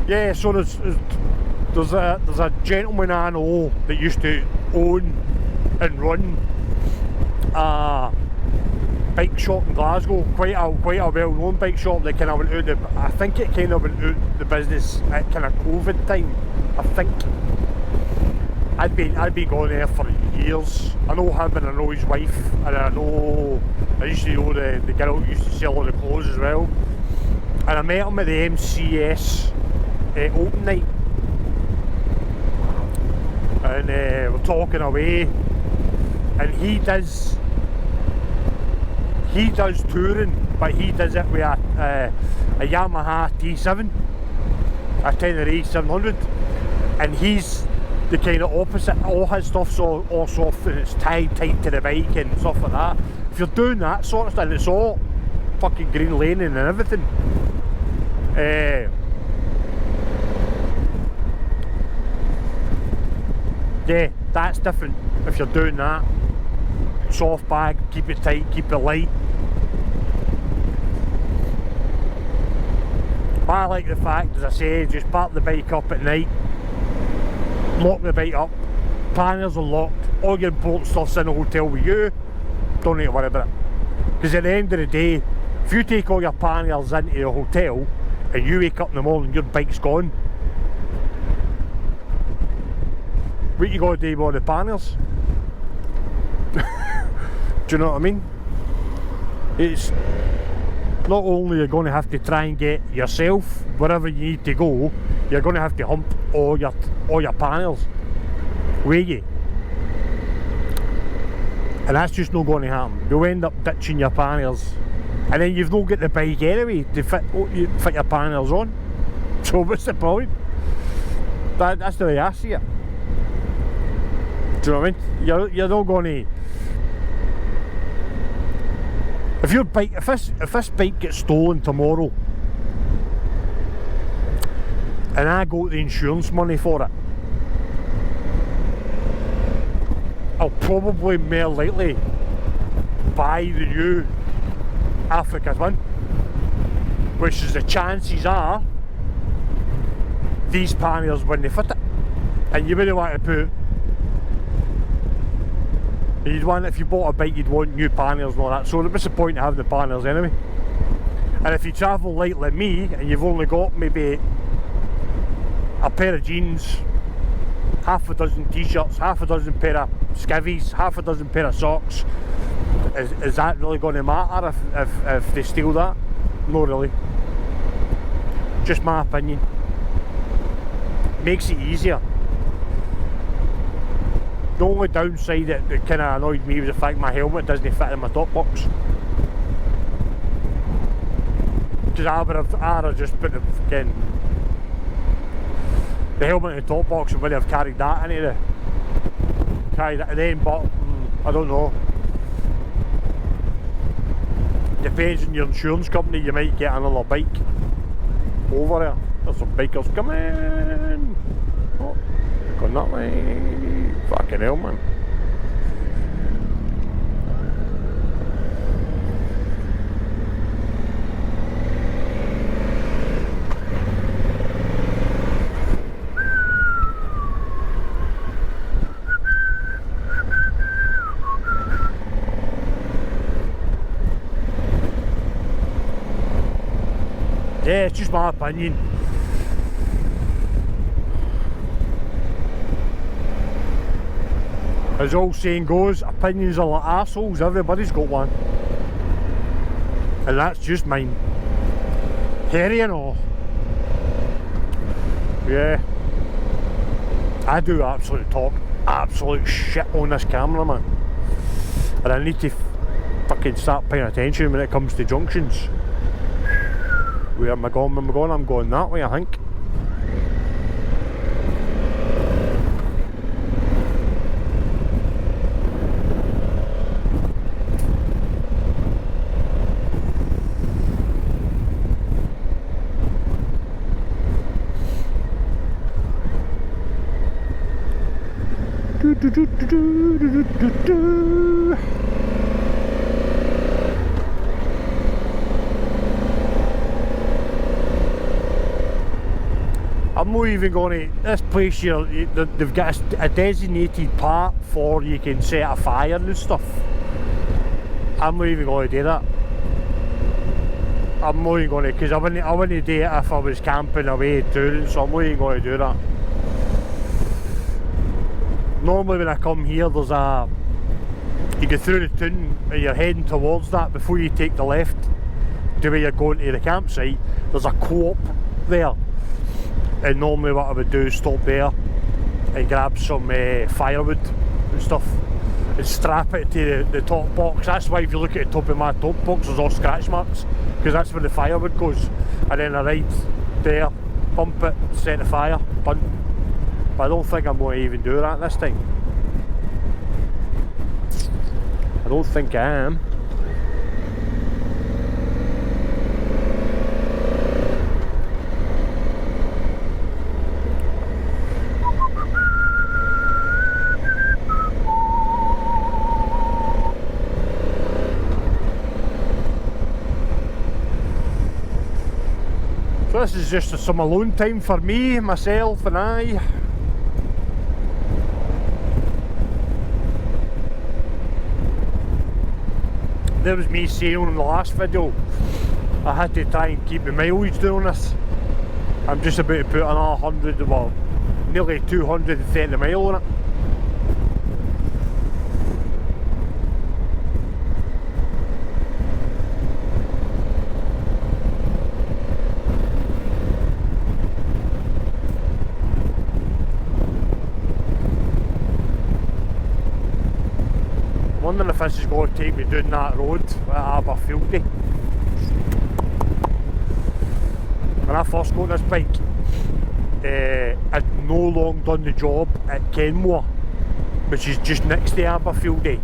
Yeah, so there's a gentleman I know that used to own and run a bike shop in Glasgow, quite a well-known bike shop that kind of went out I think it kind of went out the business at kind of COVID time, I think. I'd been going there for years. I know him and I know his wife, and I used to know the girl who used to sell all the clothes as well. And I met him at the MCS open night, and we're talking away, and he does touring, but he does it with a Yamaha T7, a Tenere 700, and he's the kind of opposite. All his stuff's all soft and it's tied tight to the bike and stuff like that. If you're doing that sort of stuff, it's all fucking green laning and everything. Yeah, that's different. If you're doing that, soft bag, keep it tight, keep it light. But I like the fact, as I say, just park the bike up at night, lock the bike up, panels are locked, all your important stuff's in the hotel with you, don't need to worry about it. Because at the end of the day, if you take all your panels into the hotel and you wake up in the morning and your bike's gone, what you got to do with all the panels? Do you know what I mean? It's not only you're going to have to try and get yourself wherever you need to go, you're going to have to hump all your panels with you, and that's just not going to happen. You'll end up ditching your panels, and then you've not got the bike anyway to fit your panels on. So what's the point? That's the way I see it. Do you know what I mean? You're not going to. If your bike, if this bike gets stolen tomorrow, and I got the insurance money for it, I'll probably more likely buy the new Africa Twin, which is the chances are these panels when they fit it, and you wouldn't want to put. You'd want, if you bought a bike, you'd want new panels and all that. So what's the point of having the panels anyway? And if you travel light like me and you've only got maybe a pair of jeans, half a dozen t-shirts, half a dozen pair of skivvies, half a dozen pair of socks, is that really going to matter if they steal that? No, really. Just my opinion. Makes it easier. The only downside that kind of annoyed me was the fact my helmet doesn't fit in my top box. Because I would have just put the helmet in the top box and would have carried that into and then, but I don't know. Depends on your insurance company, you might get another bike over there. There's some bikers coming. Oh, going that way. Fucking hell, man. Yeah, it's just my opinion. As the old saying goes, opinions are like arseholes, everybody's got one. And that's just mine. Hairy and all. Yeah. I do absolute talk absolute shit on this camera, man. And I need to fucking start paying attention when it comes to junctions. Where am I going? Where am I going? I'm going that way, I think. I'm not even going to, this place here, they've got a designated part for you can set a fire and stuff. I'm not even going to do that. I'm not even going to, because I wouldn't do it if I was camping away touring, so I'm not even going to do that. Normally when I come here, there's a, you go through the town and you're heading towards that before you take the left to where you're going to the campsite. There's a co-op there, and normally what I would do is stop there and grab some firewood and stuff and strap it to the top box. That's why if you look at the top of my top box, there's all scratch marks, because that's where the firewood goes. And then I ride there, pump it, set the fire, done. But I don't think I'm going to even do that this time. I don't think I am. So this is just some alone time for me, myself and I. There was me saying in the last video, I had to try and keep the mileage down this. I'm just about to put another 100, well, nearly 230 mile on it. I'm wondering if this is going to take me down that road at Aberfieldy. When I first got this bike, I'd no long done the job at Kenmore, which is just next to Aberfieldy,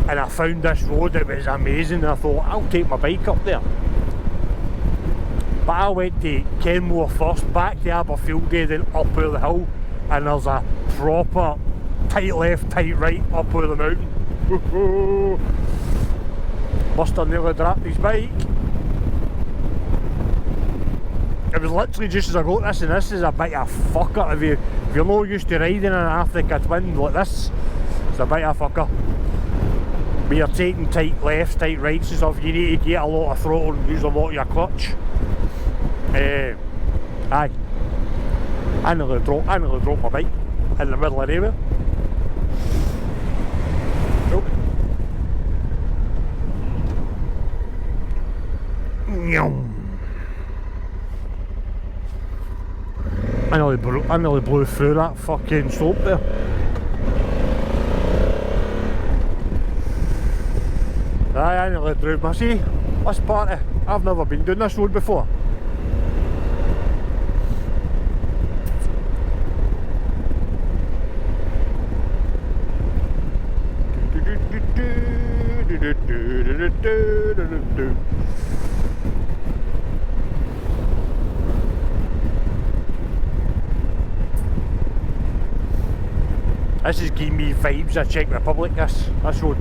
and I found this road, it was amazing, and I thought I'll take my bike up there. But I went to Kenmore first, back to Aberfieldy, then up over the hill, and there's a proper tight left, tight right up over the mountain. Must have nearly dropped his bike. It was literally just as I got this, and this is a bit of a fucker. If you're not used to riding an Africa Twin like this, it's a bit of a fucker. When you're taking tight lefts, tight rights and stuff, you need to get a lot of throttle and use a lot of your clutch. Aye. I nearly dropped my bike in the middle of nowhere. I nearly blew through that fucking slope there. Aye, I nearly drove my see. This part of, I've never been down this road before. This is giving me vibes of Czech Republic, this road.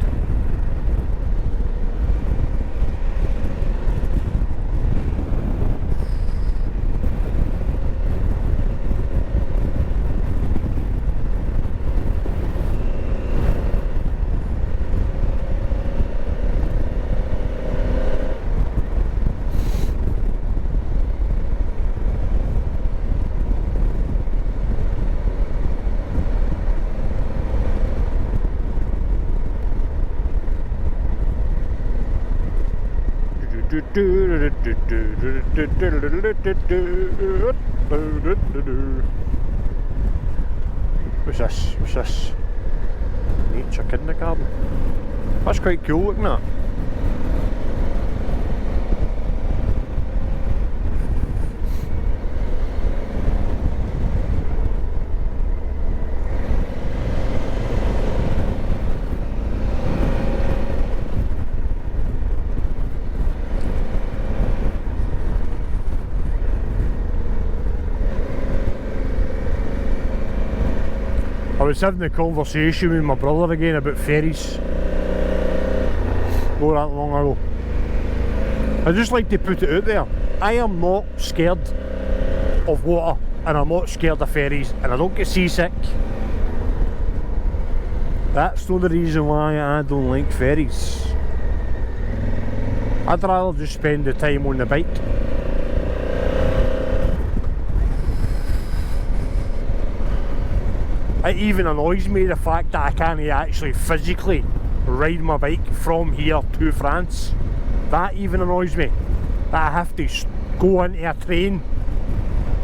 What's this? What's this? Nature kindergarten. That's quite cool, isn't it? I was having a conversation with my brother again about ferries. Not that long ago. I just like to put it out there. I am not scared of water. and I'm not scared of ferries, and I don't get seasick. That's not the reason why I don't like ferries. I'd rather just spend the time on the bike. It even annoys me the fact that I can't actually physically ride my bike from here to France. That even annoys me. That I have to go into a train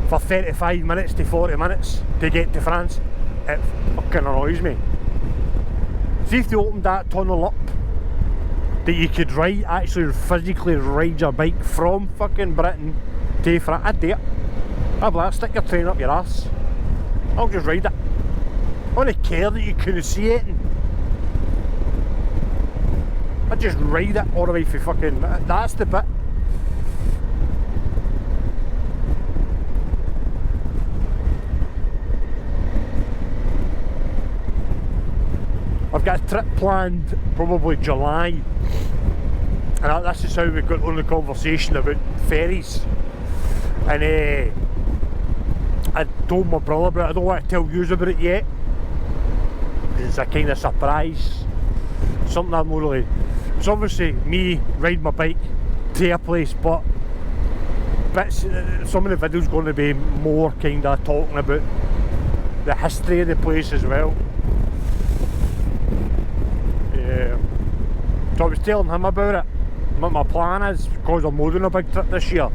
for 35 minutes to 40 minutes to get to France. It fucking annoys me. See if they opened that tunnel up, that you could ride, actually physically ride your bike from fucking Britain to France. I'd do it. I'd be like, stick your train up your arse. I'll just ride it. I don't care that you couldn't see it. I just ride it all the way for fucking. That's the bit. I've got a trip planned probably July, and this is how we got on the conversation about ferries. And I told my brother about it. I don't want to tell you about it yet. It's a kind of surprise. Something I'm not really. It's obviously me riding my bike to a place, but some of the videos going to be more kind of talking about the history of the place as well. Yeah. So I was telling him about it. What my plan is, because I'm not doing a big trip this year,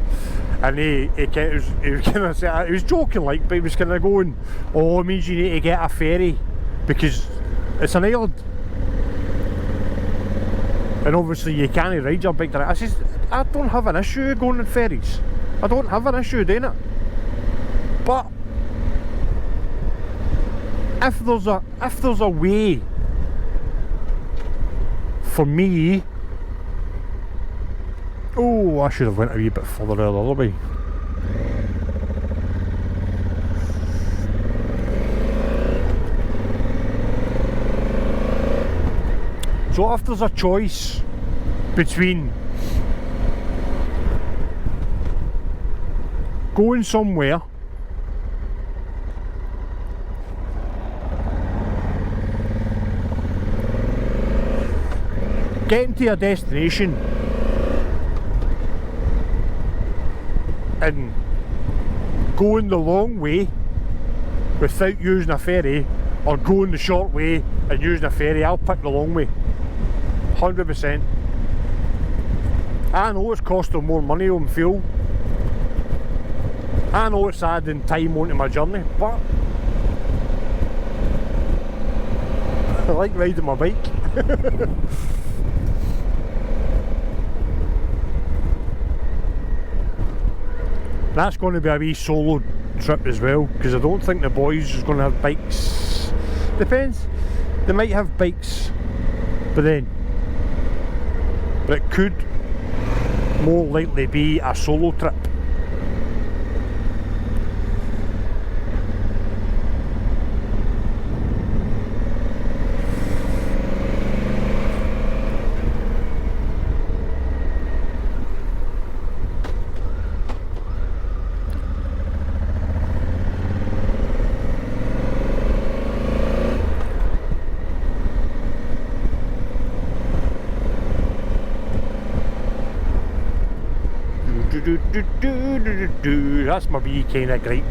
and he was kind of saying, he was joking like, but he was kind of going, "Oh, it means you need to get a ferry because it's an island, and obviously you can't ride your bike there." I says, I don't have an issue going on ferries. I don't have an issue doing it. But if there's a way for me, oh, I should have went a wee bit further the other way. So if there's a choice between going somewhere getting to a destination and going the long way without using a ferry, or going the short way and using a ferry, I'll pick the long way. 100%. I know it's costing more money on fuel. I know it's adding time onto my journey, but I like riding my bike. That's going to be a wee solo trip as well, because I don't think the boys is going to have bikes. Depends. They might have bikes, but it could more likely be a solo trip. That's my wee kind of gripe.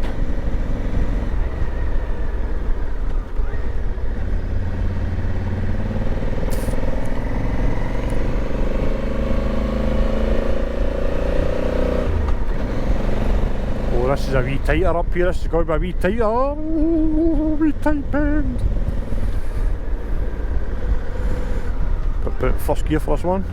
Oh, this is a wee tighter up here. This is going to be a wee tighter. Oh, wee tight bend. But first gear for this one.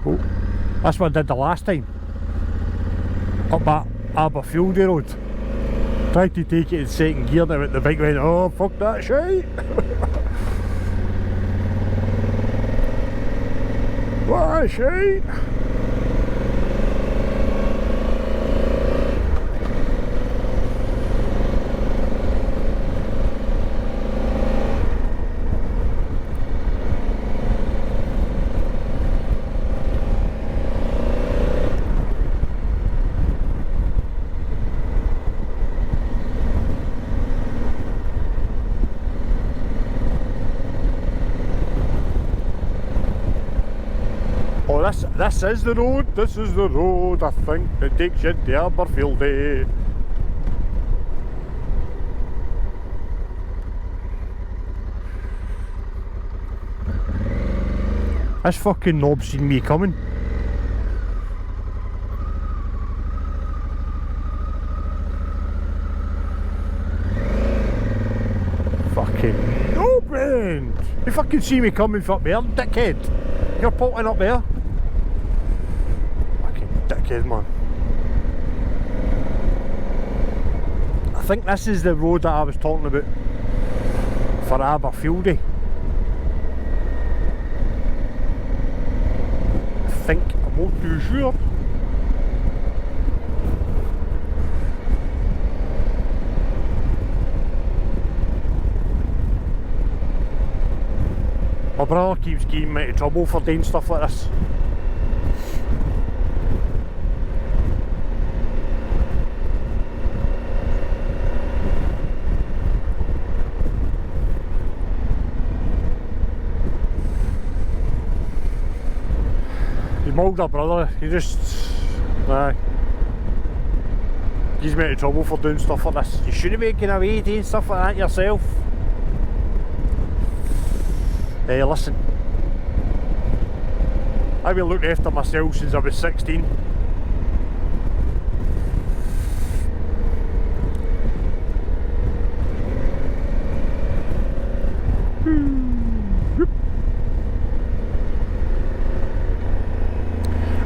Oh, that's what I did the last time. Up at Aberfieldy Road. Tried to take it in second gear, now the bike went, oh fuck that shite. What a shite. This is the road, I think, that takes you to Aberfieldy. This fucking knob's seen me coming. Fucking knob end! You fucking see me coming from up there, dickhead! You're potting up there. Fucking dickhead, man. I think this is the road that I was talking about for Aberfieldy. I think, I'm not too sure. My brother keeps getting me into trouble for doing stuff like this. My older brother, he just gives me into trouble for doing stuff like this. You shouldn't be getting away doing stuff like that yourself. Hey, listen, I've been looking after myself since I was 16.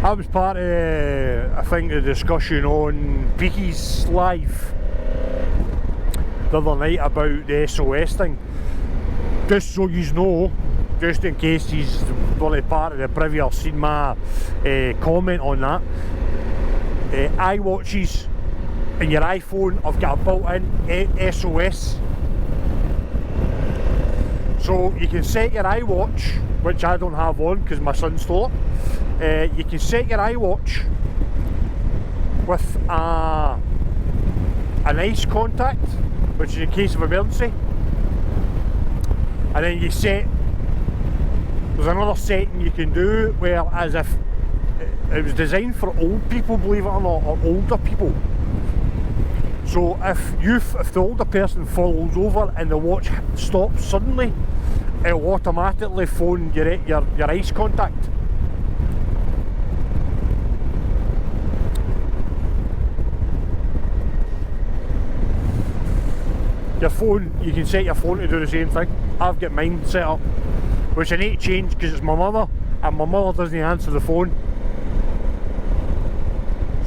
I was part of, I think, the discussion on Peaky's live the other night about the SOS thing. Just so you know, just in case he's only part of the privy or seen my comment on that, iWatches in your iPhone have got a built-in SOS. So you can set your iWatch, which I don't have on because my son stole it. You can set your iWatch with an ice contact, which is in case of emergency, and then you set, there's another setting you can do where, as if it was designed for old people, believe it or not, or older people. So if the older person falls over and the watch stops suddenly, it'll automatically phone your ice contact. Your phone, you can set your phone to do the same thing. I've got mine set up, which I need to change because it's my mother, and my mother doesn't answer the phone.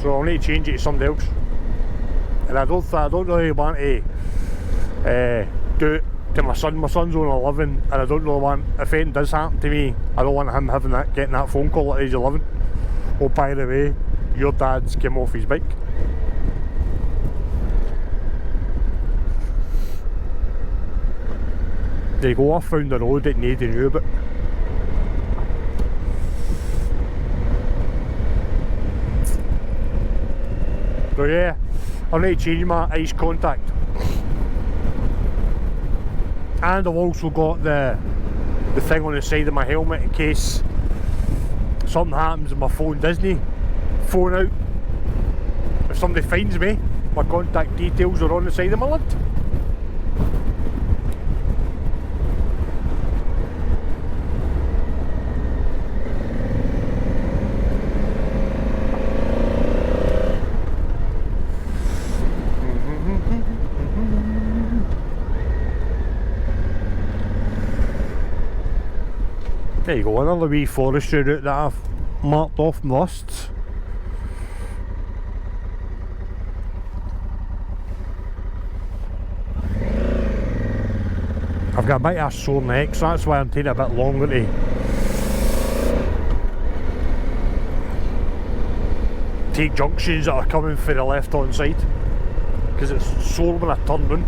So I'll need to change it to somebody else. And I don't really want to do it to my son. My son's only 11, and I don't really want, if anything does happen to me, I don't want him getting that phone call at age 11. Oh, by the way, your dad's came off his bike. There you go, I found a road that nobody knew about. So yeah, I'll need to change my ice contact. And I've also got the thing on the side of my helmet in case something happens and my phone doesn't phone out. If somebody finds me, my contact details are on the side of my lid. There you go, another wee forestry route that I've marked off my lists. I've got a bit of a sore neck, so that's why I'm taking a bit longer to take junctions that are coming for the left hand side, because it's sore when I turn round.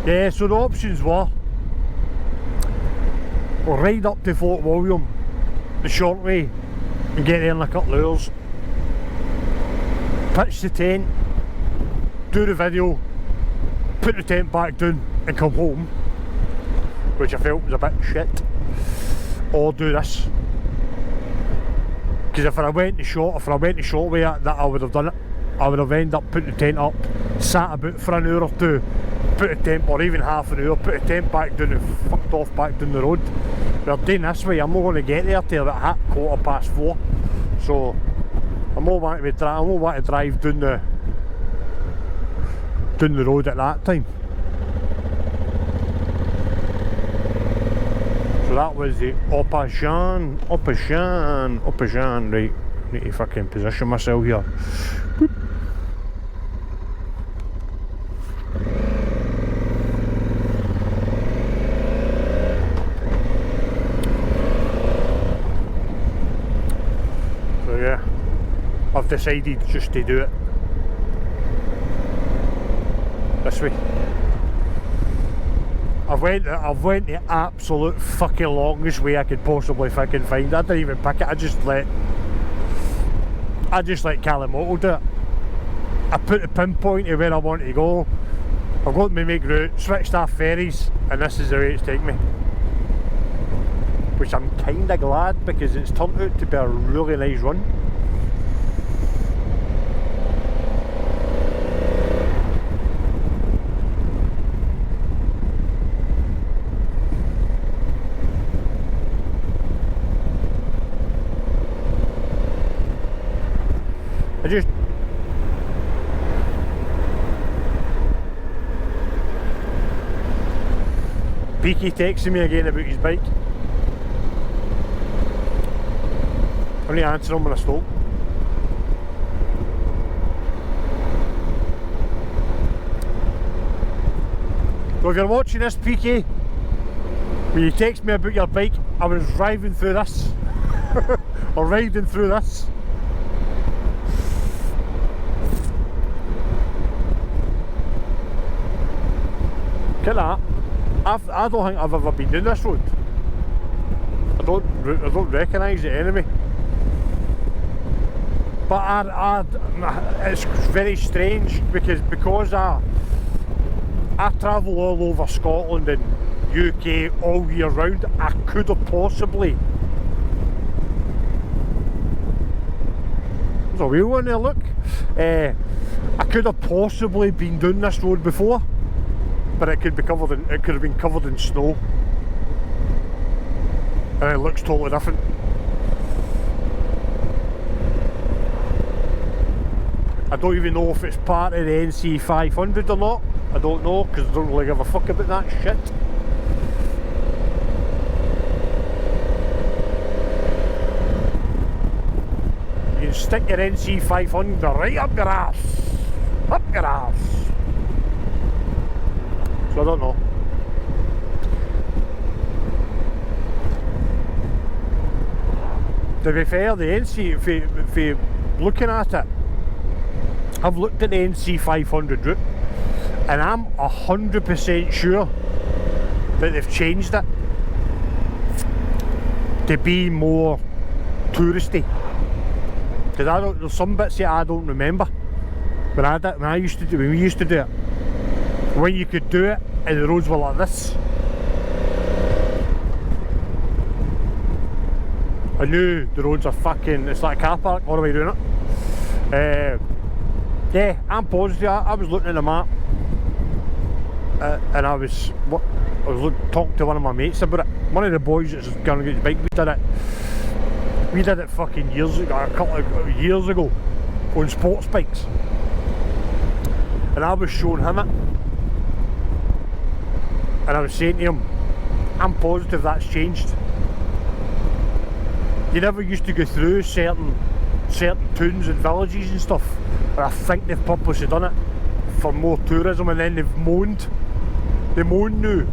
Yeah, so the options were we'll ride up to Fort William the short way and get there in a couple of hours, pitch the tent, do the video, put the tent back down and come home, which I felt was a bit shit, or do this. Because if I went the short way that I would have done it. I would have ended up putting the tent up, sat about for an hour or two, put the tent, or even half an hour, put the tent back down and fucked off back down the road. We're doing this way, I'm not going to get there till about 4:15, so I'm not wanting to drive down the road at that time. So that was the Oppajan, right, need to fucking position myself here. Boop. So yeah, I've decided just to do it this way. I've went the absolute fucking longest way I could possibly fucking find. I didn't even pick it, I just let Calimoto do it. I put the pinpoint to where I want to go. I've got my make route, switched off ferries, and this is the way it's taking me. Which I'm kinda glad, because it's turned out to be a really nice run. Peaky texting me again about his bike. I need to answer him when I stop. So if you're watching this, Peaky, when you text me about your bike, I was driving through this or riding through this. Look at that. I don't think I've ever been down this road. I don't recognise it anyway. But it's very strange because I travel all over Scotland and UK all year round. I could have possibly. There's a wheel on there, look. I could have possibly been down this road before. But it could have been covered in snow, and it looks totally different. I don't even know if it's part of the NC 500 or not. I don't know, because I don't really give a fuck about that shit. You can stick your NC 500 right up your ass, up your ass. So I don't know. To be fair, the NC, if you looking at it, I've looked at the NC 500 route, and I'm 100% sure that they've changed it to be more touristy. Because there's some bits that I don't remember when we used to do it. When you could do it and the roads were like this. I knew the roads are fucking, it's like a car park all the way doing it. Yeah, I'm positive. I was looking at the map and I was talking to one of my mates about it. One of the boys that's going to get his bike, we did it fucking years ago, a couple of years ago, on sports bikes. And I was showing him it. And I was saying to him, I'm positive that's changed. you never used to go through certain towns and villages and stuff, but I think they've purposely done it for more tourism, and then they moan now.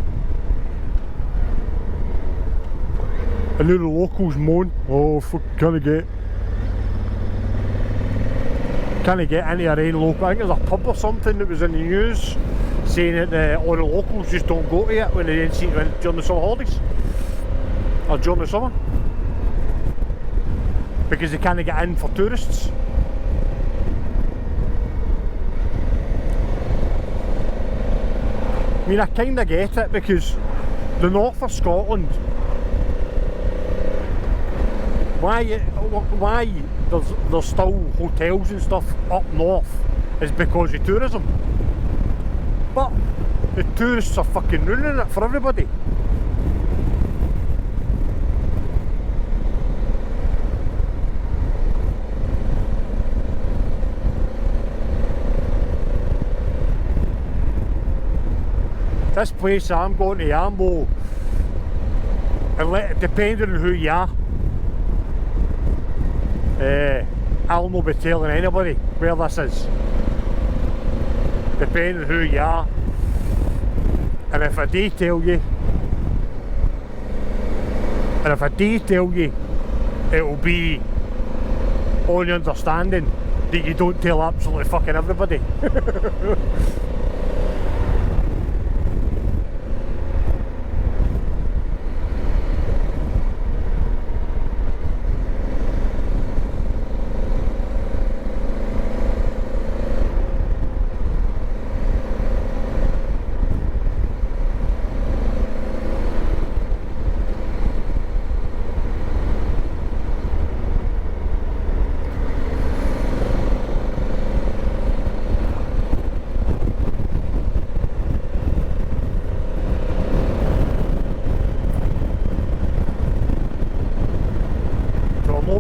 And now the locals moan, oh fuck, can't get into our own local. I think there's a pub or something that was in the news saying that all the locals just don't go to it when they didn't see it during the summer holidays or during the summer, because they can't get in for tourists. I mean, I kind of get it, because the north of Scotland, why there's still hotels and stuff up north is because of tourism. But the tourists are fucking ruining it for everybody. This place I'm going to, Ambo, and depending on who you are, I'll not be telling anybody where this is, depending on who you are. And if I do tell you, it'll be on the understanding that you don't tell absolutely fucking everybody.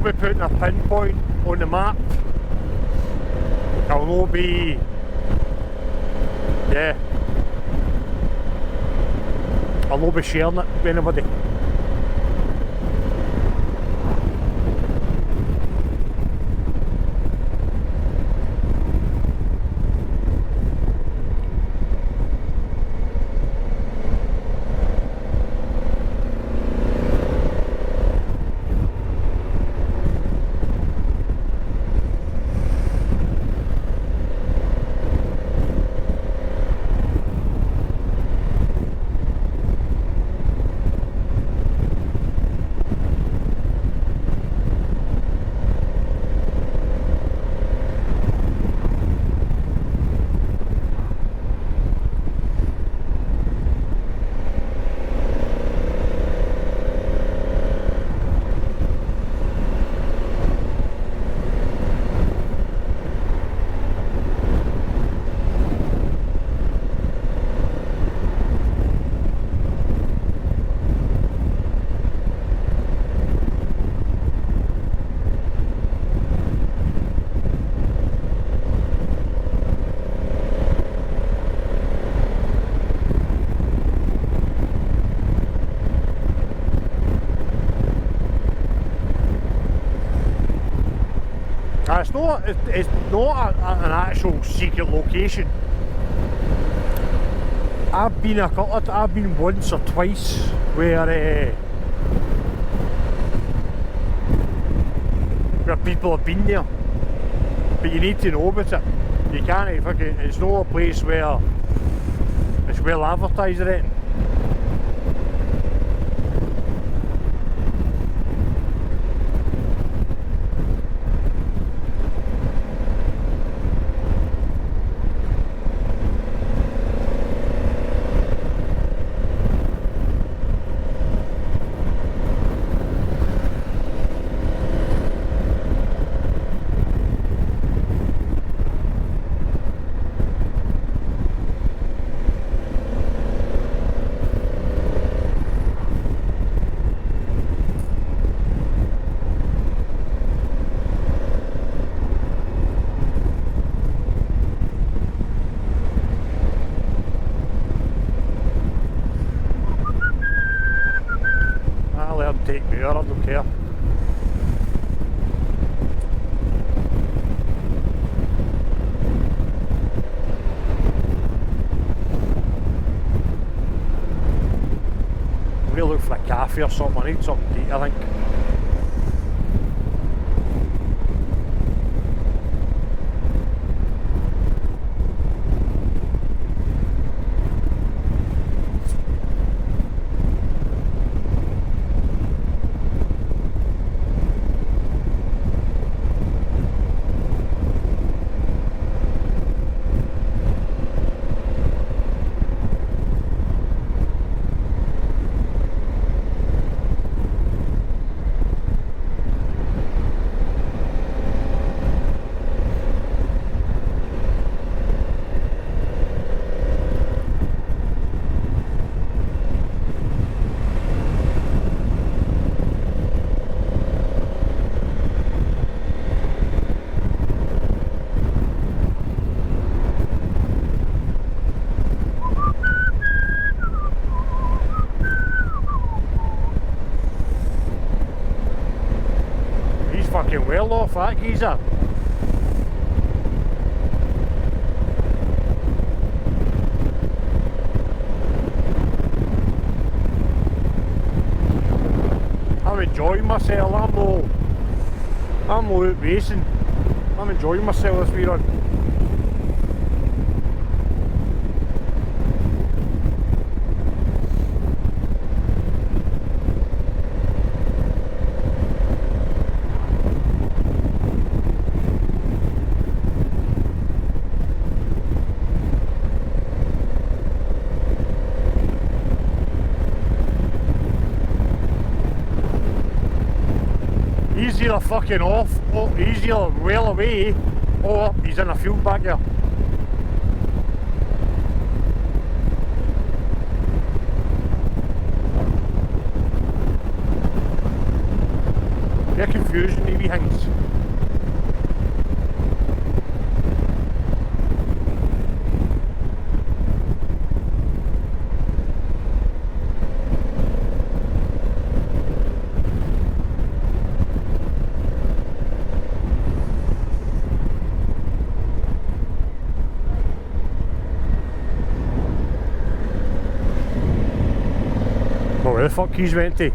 Be putting a pinpoint on the map. I'll not be, yeah, I'll not be sharing it with anybody. It's not an actual secret location. I've been once or twice where people have been there, but you need to know about it. You can't fucking, it's not a place where it's well advertised or anything. Take me out, I don't care. for a cafe or something. I need something to eat, I think. Fucking well off that geezer. I'm enjoying myself. I'm no out racing. I'm enjoying myself this wee run. He's either fucking off, or he's either well away, or he's in a field back here. Get confusion, wee things. Where the fuck he's went to?